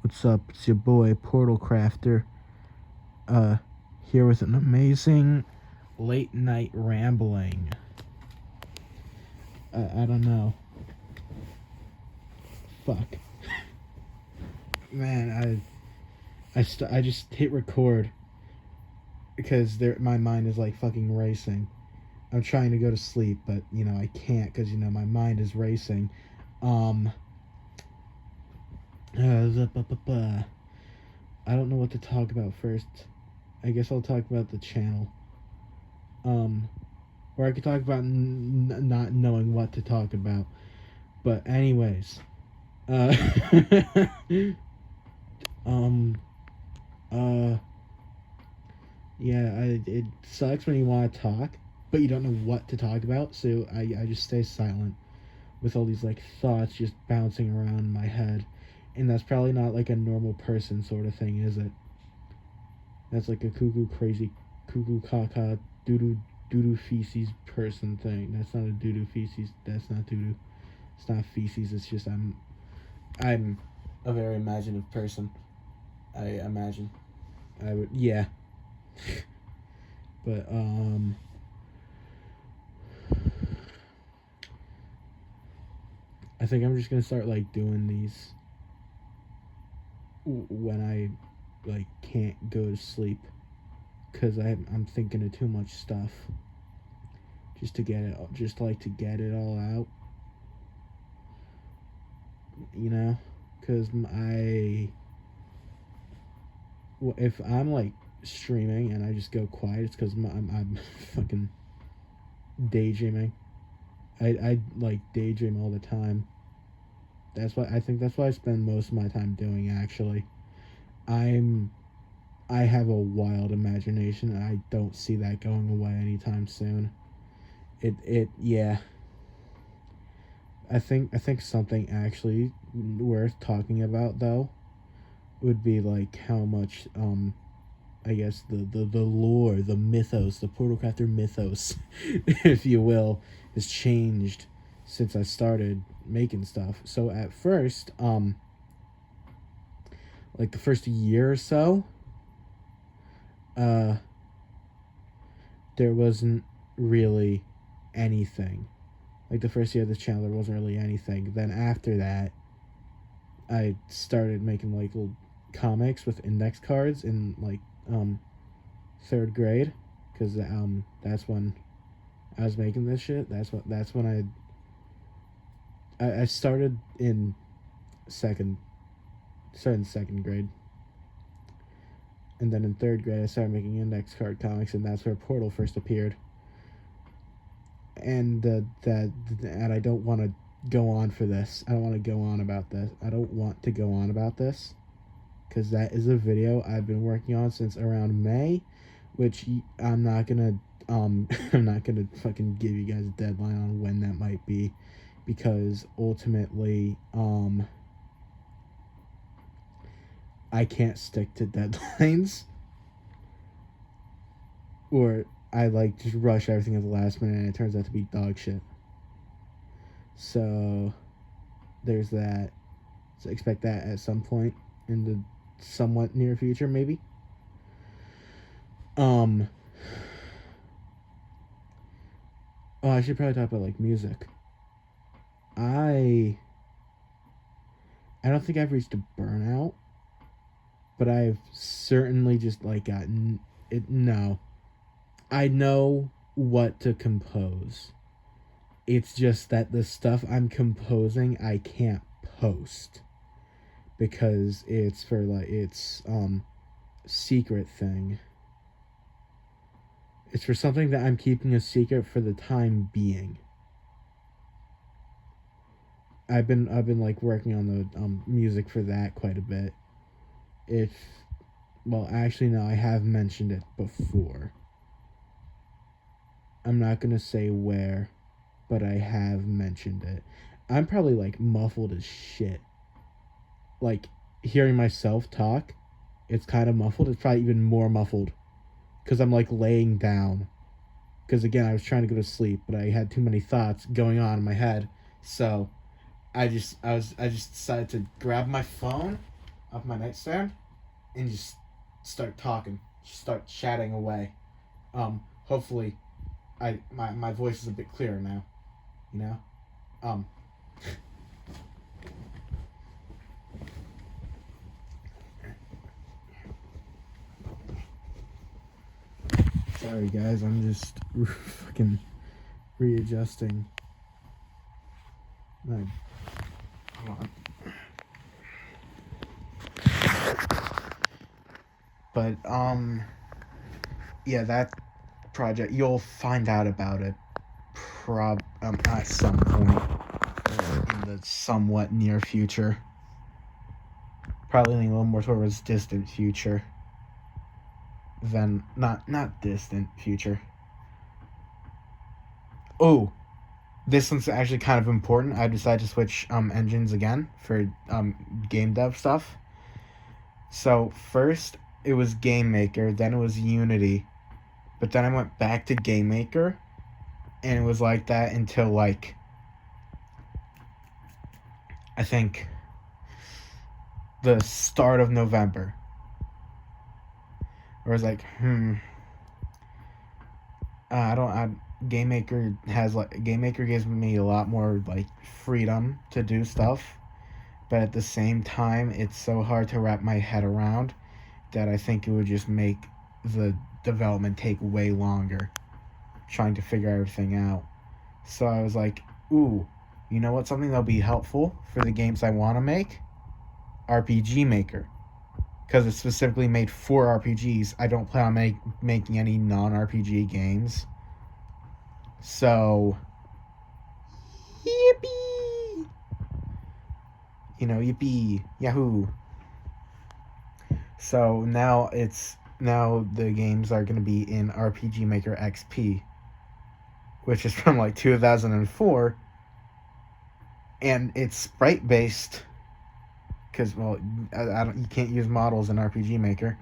What's up? It's your boy Portalcrafter. Here with an amazing late night rambling. I don't know. Fuck. Man, I just hit record because my mind is like fucking racing. I'm trying to go to sleep, but I can't because my mind is racing. I don't know what to talk about first. I guess I'll talk about the channel. Or I could talk about not knowing what to talk about. But anyways, uh, um, yeah, it sucks when you want to talk, but you don't know what to talk about. So I just stay silent with all these like thoughts just bouncing around in my head, and that's probably not like a normal person sort of thing, is it? That's like a crazy, cuckoo caca doo doo feces person thing. That's not a doo feces. That's not doo. It's not feces. It's just I'm a very imaginative person. I imagine. I would, yeah. But I think I'm just gonna start like doing these when I like can't go to sleep, cause I'm thinking of too much stuff. Just to get it all out. Cause if I'm like streaming and I just go quiet, it's because I'm fucking daydreaming. I like daydream all the time. I think that's what I spend most of my time doing. Actually, I have a wild imagination, and I don't see that going away anytime soon. Yeah. I think something actually worth talking about though would be like how much I guess the lore, the mythos, the Portalcrafter mythos, if you will, has changed since I started making stuff. So at first, like the first year or so, uh, there wasn't really anything. Like the first year of this channel, there wasn't really anything. Then after that, I started making like little comics with index cards in like third grade, because that's when I was making this shit. That's when I started in second grade, and then in third grade I started making index card comics, and that's where Portal first appeared. And and I don't want to go on for this. I don't want to go on about this. I don't want to go on about this because that is a video I've been working on since around May, which I'm not gonna I'm not gonna fucking give you guys a deadline on when that might be, because ultimately I can't stick to deadlines, or I like just rush everything at the last minute and it turns out to be dog shit. So there's that. So expect that at some point in the somewhat near future, maybe. Oh, I should probably talk about like music. I don't think I've reached a burnout, but I've certainly just like gotten it. No, I know what to compose. It's just that the stuff I'm composing I can't post because it's for like it's secret thing. It's for something that I'm keeping a secret for the time being. I've been like working on the music for that quite a bit. If Well, actually no, I have mentioned it before. I'm not gonna say where, but I have mentioned it. I'm probably like muffled as shit. Like hearing myself talk, it's kind of muffled. It's probably even more muffled because I'm like laying down. Because again, I was trying to go to sleep, but I had too many thoughts going on in my head. So I just decided to grab my phone. of my nightstand and just start talking, just start chatting away. Hopefully, my voice is a bit clearer now. You know, um. Sorry guys, I'm just fucking readjusting. No. Hold on. But yeah, that project, you'll find out about it at some point in the somewhat near future. Probably a little more towards distant future than not distant future. Oh, this one's actually kind of important. I decided to switch engines again for game dev stuff. So first it was Game Maker, then it was Unity, but then I went back to Game Maker, and it was like that until like I think the start of November. Where I was like, Game Maker gives me a lot more like freedom to do stuff, but at the same time, it's so hard to wrap my head around that I think it would just make the development take way longer, trying to figure everything out. So I was like, ooh, you know what? Something that'll be helpful for the games I want to make? RPG Maker. Because it's specifically made for RPGs. I don't plan on making any non-RPG games. So, yippee! You know, yippee, yahoo! So now the games are going to be in RPG Maker XP, which is from like 2004, and it's sprite based. Because you can't use models in RPG Maker,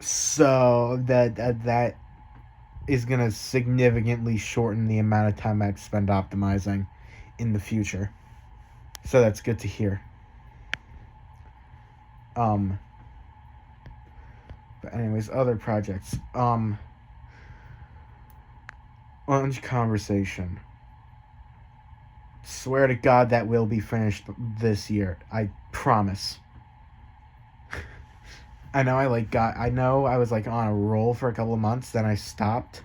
so that is gonna significantly shorten the amount of time I spend optimizing in the future. So that's good to hear. But anyways, other projects. Lunch conversation. Swear to God that will be finished this year. I promise. I know I was like on a roll for a couple of months, then I stopped.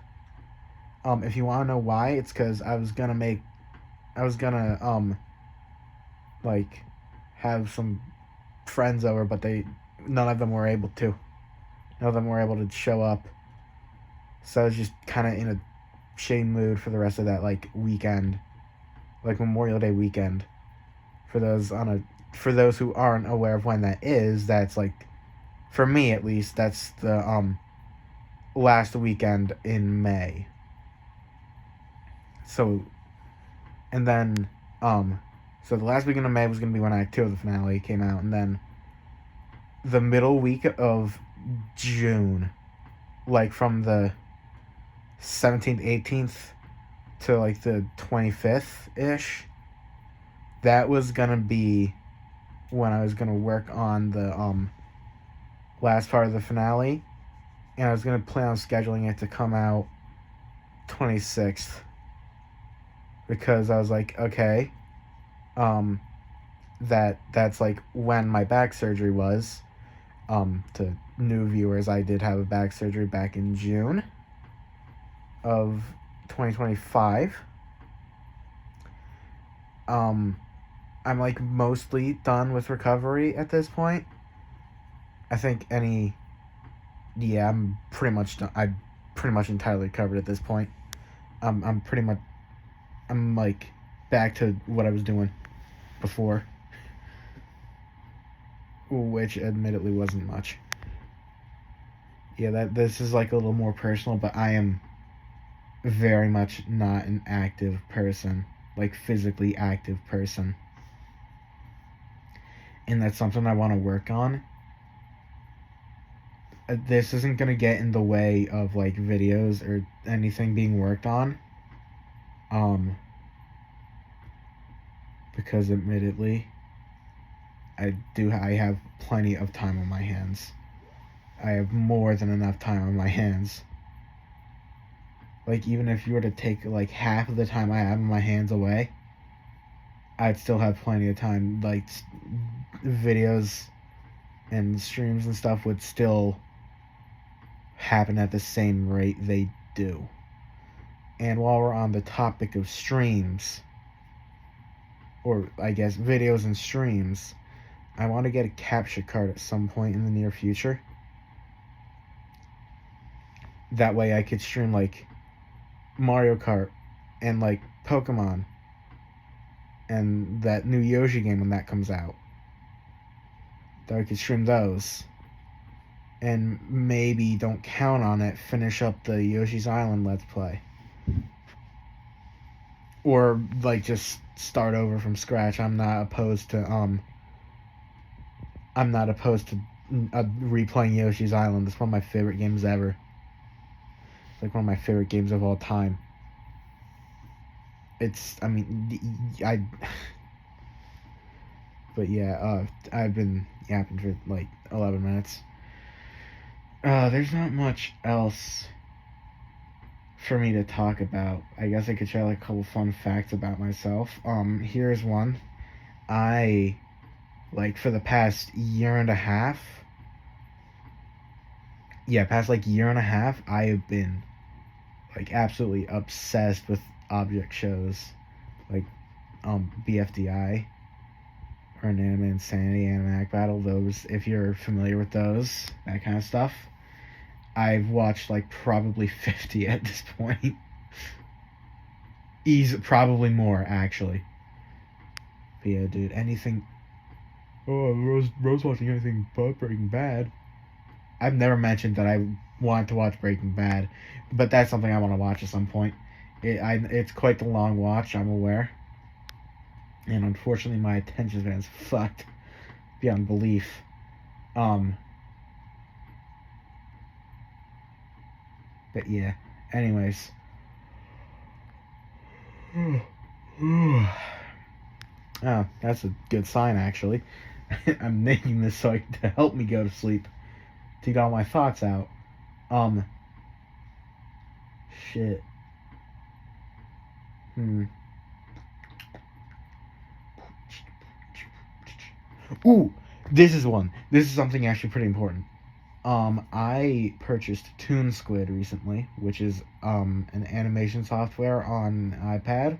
If you want to know why, it's because I was gonna like have some friends over, but none of them were able to. None of them were able to show up. So I was just kind of in a shitty mood for the rest of that like weekend, like Memorial Day weekend. For those who aren't aware of when that is, that's like, for me at least, that's the last weekend in May. So, and then so the last weekend of May was gonna be when Act 2 of the finale came out, and then the middle week of June, like from the 17th, 18th to like the 25th ish, that was gonna be when I was gonna work on the last part of the finale, and I was gonna plan on scheduling it to come out 26th, because I was like, okay, that's like when my back surgery was. To new viewers, I did have a back surgery back in June of 2025. I'm like mostly done with recovery at this point. I think I'm pretty much done. I'm pretty much entirely recovered at this point. I'm like back to what I was doing before, which admittedly wasn't much. Yeah, this is like a little more personal, but I am very much not an active person, like physically active person. And that's something I want to work on. This isn't going to get in the way of like videos or anything being worked on. Because admittedly, I have plenty of time on my hands. I have more than enough time on my hands. Like, even if you were to take, like, half of the time I have on my hands away, I'd still have plenty of time. Like, videos and streams and stuff would still happen at the same rate they do. And while we're on the topic of streams, or I guess videos and streams, I want to get a capture card at some point in the near future. That way I could stream, like, Mario Kart and, like, Pokemon and that new Yoshi game when that comes out. That I could stream those. And maybe, don't count on it, finish up the Yoshi's Island Let's Play. Or, like, just start over from scratch. I'm not opposed to replaying Yoshi's Island. It's one of my favorite games ever. It's like one of my favorite games of all time. But yeah, I've been yapping for like 11 minutes. There's not much else for me to talk about. I guess I could share like a couple fun facts about myself. Here's one. I, like, for the past year and a half, I have been, like, absolutely obsessed with object shows, like, BFDI, or an Anime Insanity, Animatic Battle, those, if you're familiar with those, that kind of stuff. I've watched, like, probably 50 at this point. Probably more, actually. But yeah, dude, anything... Oh, Rose watching anything but Breaking Bad. I've never mentioned that I want to watch Breaking Bad, but that's something I want to watch at some point. It's quite the long watch, I'm aware. And unfortunately, my attention span's fucked beyond belief. But yeah, anyways. Oh, that's a good sign, actually. I'm making this to help me go to sleep, to get all my thoughts out. Shit. Ooh, this is one. This is something actually pretty important. I purchased Toon Squid recently, which is an animation software on iPad.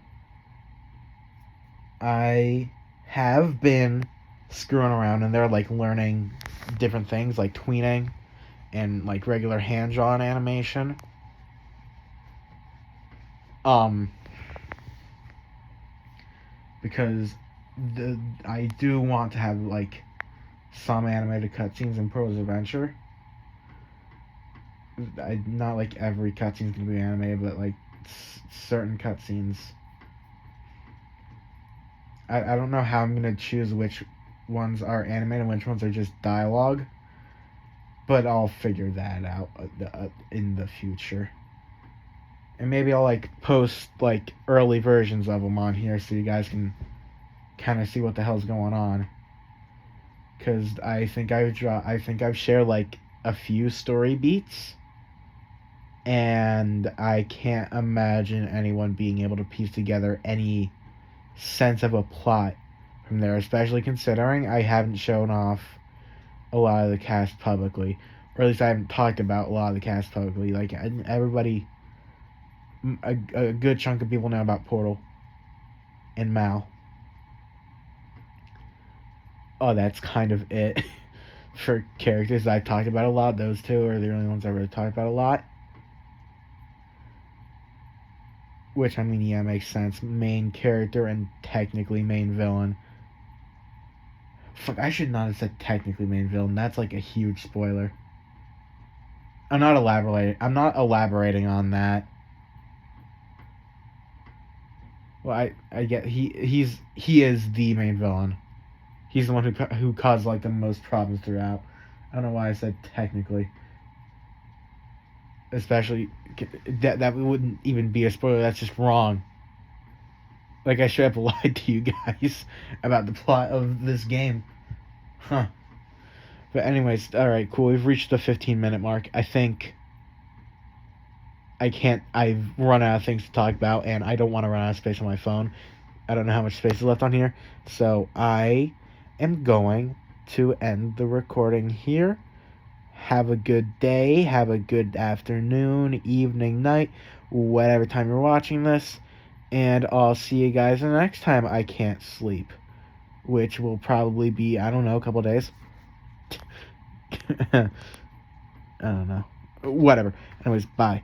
I have been screwing around in there, like, learning different things, like tweening and, like, regular hand-drawn animation. Because I do want to have, like, some animated cutscenes in Pro's Adventure. Not like every cutscene's gonna be animated, but like certain cutscenes. I don't know how I'm gonna choose which ones are animated and which ones are just dialogue, but I'll figure that out in the future. And maybe I'll, like, post, like, early versions of them on here so you guys can kind of see what the hell's going on. Because I think I've shared, like, a few story beats, and I can't imagine anyone being able to piece together any sense of a plot from there, especially considering I haven't shown off a lot of the cast publicly, or at least I haven't talked about a lot of the cast publicly. Like, everybody, a good chunk of people know about Portal and Mal. Oh, that's kind of it. For characters I talked about a lot, those two are the only ones I really talked about a lot. Which, I mean, yeah, makes sense. Main character and technically main villain. Fuck, I should not have said technically main villain. That's like a huge spoiler. I'm not elaborating on that. Well, I get he is the main villain. He's the one who caused, like, the most problems throughout. I don't know why I said technically. Especially that wouldn't even be a spoiler. That's just wrong. Like, I should have lied to you guys about the plot of this game. Huh. But anyways, alright, cool. We've reached the 15-minute mark. I think I've run out of things to talk about, and I don't want to run out of space on my phone. I don't know how much space is left on here. So I am going to end the recording here. Have a good day. Have a good afternoon, evening, night, whatever time you're watching this. And I'll see you guys the next time I can't sleep. Which will probably be, I don't know, a couple days. I don't know. Whatever. Anyways, bye.